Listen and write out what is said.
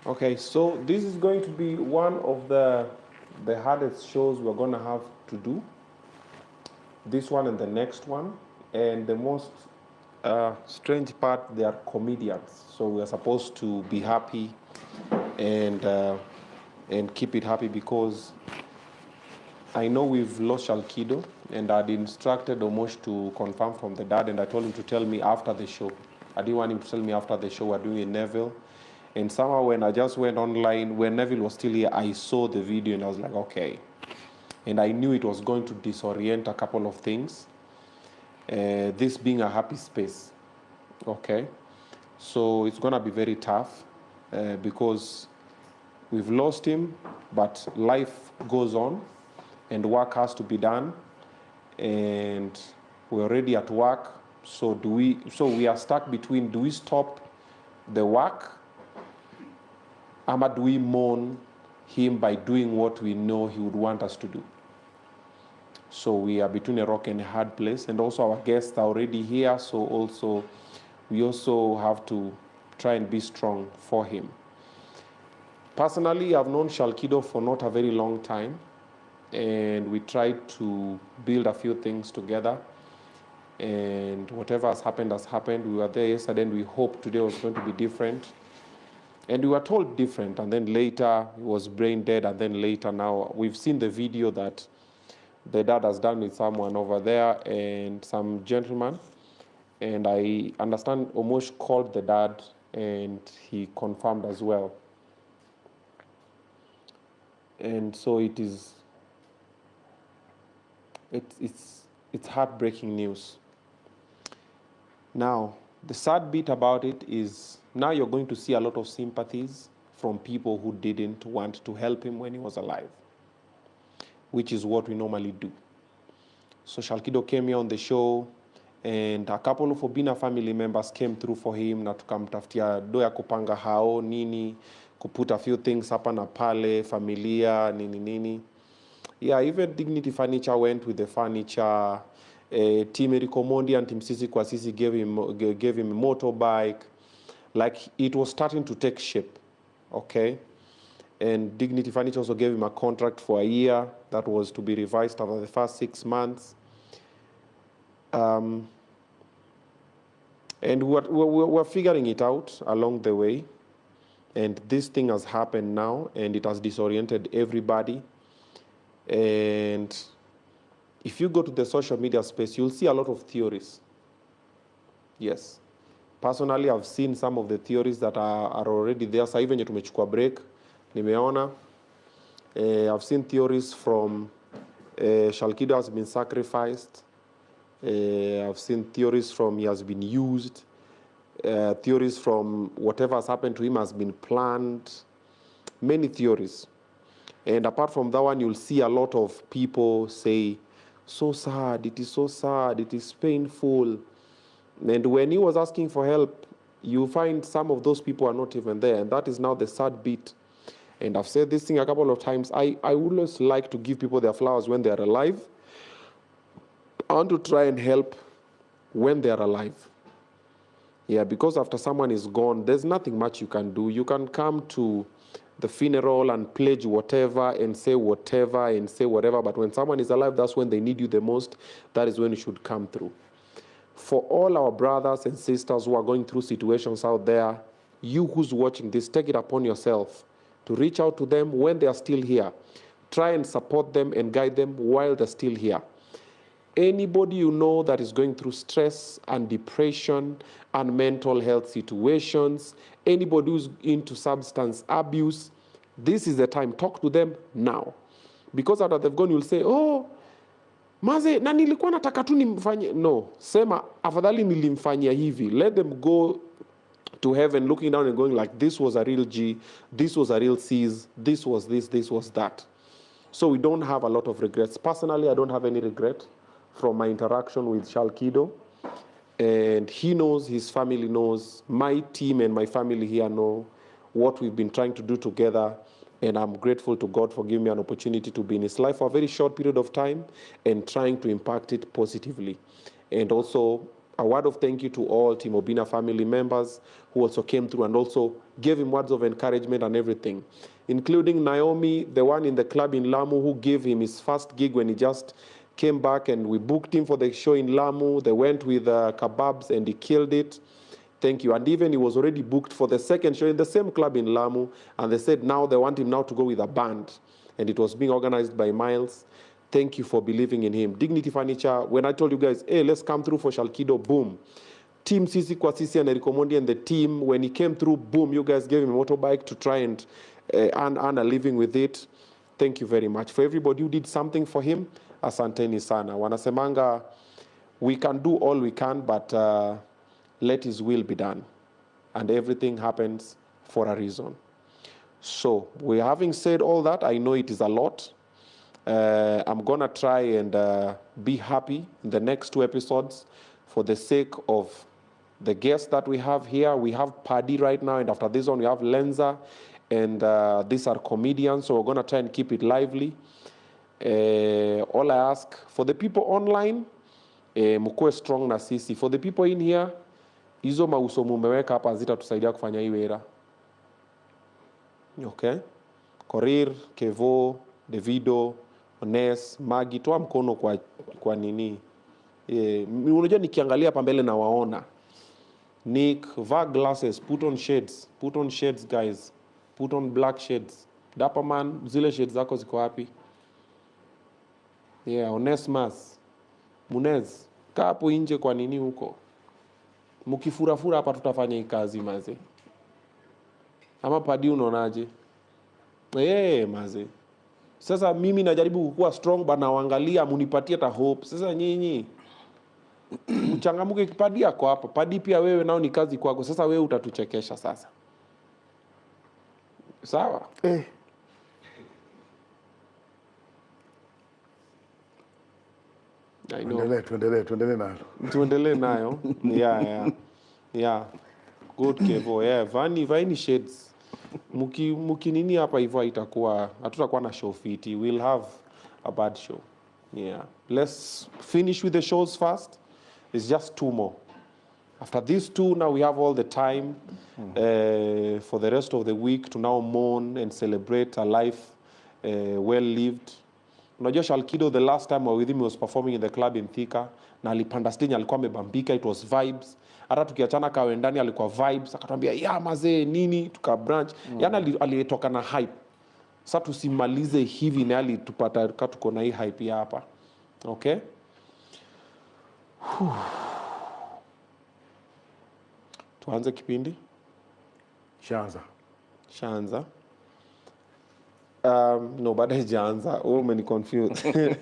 Okay, so this is going to be one of the hardest shows we're going to have to do. This one and the next one. And the most strange part, they are comedians. So we are supposed to be happy and keep it happy because I know we've lost Shalkido, and I'd instructed Omosh to confirm from the dad, and I told him to tell me after the show. I didn't want him to tell me after the show we're doing a Neville. And somehow when I just went online, when Neville was still here, I saw the video and I was like, okay. And I knew it was going to disorient a couple of things. This being a happy space, okay? So it's gonna be very tough because we've lost him, but life goes on and work has to be done. And we're already at work. So we are stuck between, do we stop the work? Or do we mourn him by doing what we know he would want us to do? So we are between a rock and a hard place. And also our guests are already here. So we also have to try and be strong for him. Personally, I've known Shalkido for not a very long time. And we tried to build a few things together. And whatever has happened has happened. We were there yesterday and we hoped today was going to be different. And we were told different, and then later he was brain dead, and then later now we've seen the video that the dad has done with someone over there and some gentleman. And I understand Omosh called the dad and he confirmed as well. And so it's heartbreaking news. Now, the sad bit about it is now you're going to see a lot of sympathies from people who didn't want to help him when he was alive, which is what we normally do. So Shalkido came here on the show, and a couple of Obinna family members came through for him na tukamtafutia do ya kupanga hao nini, kuputa a few things hapa na pale, familia, nini. Yeah, even Dignity Furniture went with the furniture. Team Erikomondi and Team Sisi Kwasisi gave him a motorbike. Like, it was starting to take shape, okay? And Dignity Furniture also gave him a contract for a year that was to be revised after the first 6 months. And we're figuring it out along the way. And this thing has happened now, and it has disoriented everybody. And if you go to the social media space, you'll see a lot of theories. Yes. Personally, I've seen some of the theories that are already there. Sasa hivi tumechukua break, nimeona. I've seen theories from Shalkido has been sacrificed. I've seen theories from he has been used. Theories from whatever has happened to him has been planned. Many theories. And apart from that one, you'll see a lot of people say, so sad, it is so sad, it is painful. And when he was asking for help, you find some of those people are not even there. And that is now the sad bit. And I've said this thing a couple of times. I always like to give people their flowers when they are alive. I want to try and help when they are alive. Yeah, because after someone is gone, there's nothing much you can do. You can come to the funeral and pledge whatever and say whatever and say whatever. But when someone is alive, that's when they need you the most. That is when you should come through. For all our brothers and sisters who are going through situations out there, you who's watching this, take it upon yourself to reach out to them when they are still here. Try and support them and guide them while they're still here. Anybody you know that is going through stress and depression and mental health situations, anybody who's into substance abuse, this is the time. Talk to them now. Because after they've gone, you'll say, oh, maze, na nilikuwa nataka tu nimfanyie. No, sema, afadhali nilimfanyia hivi. Let them go to heaven looking down and going like, this was a real G, this was a real C's, this was this, this was that. So we don't have a lot of regrets. Personally, I don't have any regret from my interaction with Shalkido. And he knows, his family knows, my team and my family here know what we've been trying to do together. And I'm grateful to God for giving me an opportunity to be in his life for a very short period of time and trying to impact it positively. And also a word of thank you to all Team Obinna family members who also came through and also gave him words of encouragement and everything, including Naomi, the one in the club in Lamu who gave him his first gig when he just came back, and we booked him for the show in Lamu. They went with kebabs and he killed it. Thank you. And even he was already booked for the second show in the same club in Lamu, and they said now they want him now to go with a band, and it was being organized by Miles. Thank you for believing in him. Dignity Furniture, when I told you guys, hey, let's come through for Shalkido, boom. Team Sisi kwa Sisi and Eric Omondi and the team, when he came through, boom, you guys gave him a motorbike to try and earn a living with it. Thank you very much. For everybody who did something for him, asanteni sana. Wanasemanga, we can do all we can, but let his will be done. And everything happens for a reason. So, having said all that, I know it is a lot. I'm going to try and be happy in the next 2 episodes for the sake of the guests that we have here. We have Paddy right now, and after this one, we have Lenza, and these are comedians, so we're going to try and keep it lively. All I ask, for the people online, mkuwe strong na sisi. For the people in here, hizo mauso mumeweka hapa zitatusaidia kufanya hii wera. Okay? Korir, Kevo, Davido, Ones, Magi, toa mkono kwa nini. Unajua nikiangalia hapa mbele na waona. Nick, vaa glasses, put on shades. Put on shades, guys. Put on black shades. Dapperman, zile shades zako ziko wapi? Yeah, Onesmas. Munez, kaa hapo nje kwa nini huko? Mkifurafura hapa tutafanya hii kazi maze. Ama Paddy unaonaje? Maze. Sasa mimi najaribu kukua strong, but naangalia munipatie ta hope. Sasa nyinyi mchangamuke. Paddy yako hapa. Paddy pia wewe nao ni kazi kwako. Sasa wewe utatuchekesha sasa. Sawa? I know. Tuendelee nayo. Yeah. Good Kevo. Yeah, vani shades. Muki nini hapa hivyo itakuwa, hatutakuwa na show fiti. We'll have a bad show. Yeah. Let's finish with the shows first. It's just 2 more. After these 2, now we have all the time for the rest of the week to now mourn and celebrate a life well lived. Unajua Shalkido, the last time I was with him, he was performing in the club in Thika, na alipanda stage alikuwa amebambika, it was vibes. Hata tukiachana kawe ndani alikuwa vibes, akatuambia ya mazee nini, tuka branch. Yana alitoka na hype. Sasa tusimalize hivi na tupata tuko na hii hype ya hapa. Okay? Tuanze kipindi? Shanza. No, bado haijaanza. Wewe umeni confuse.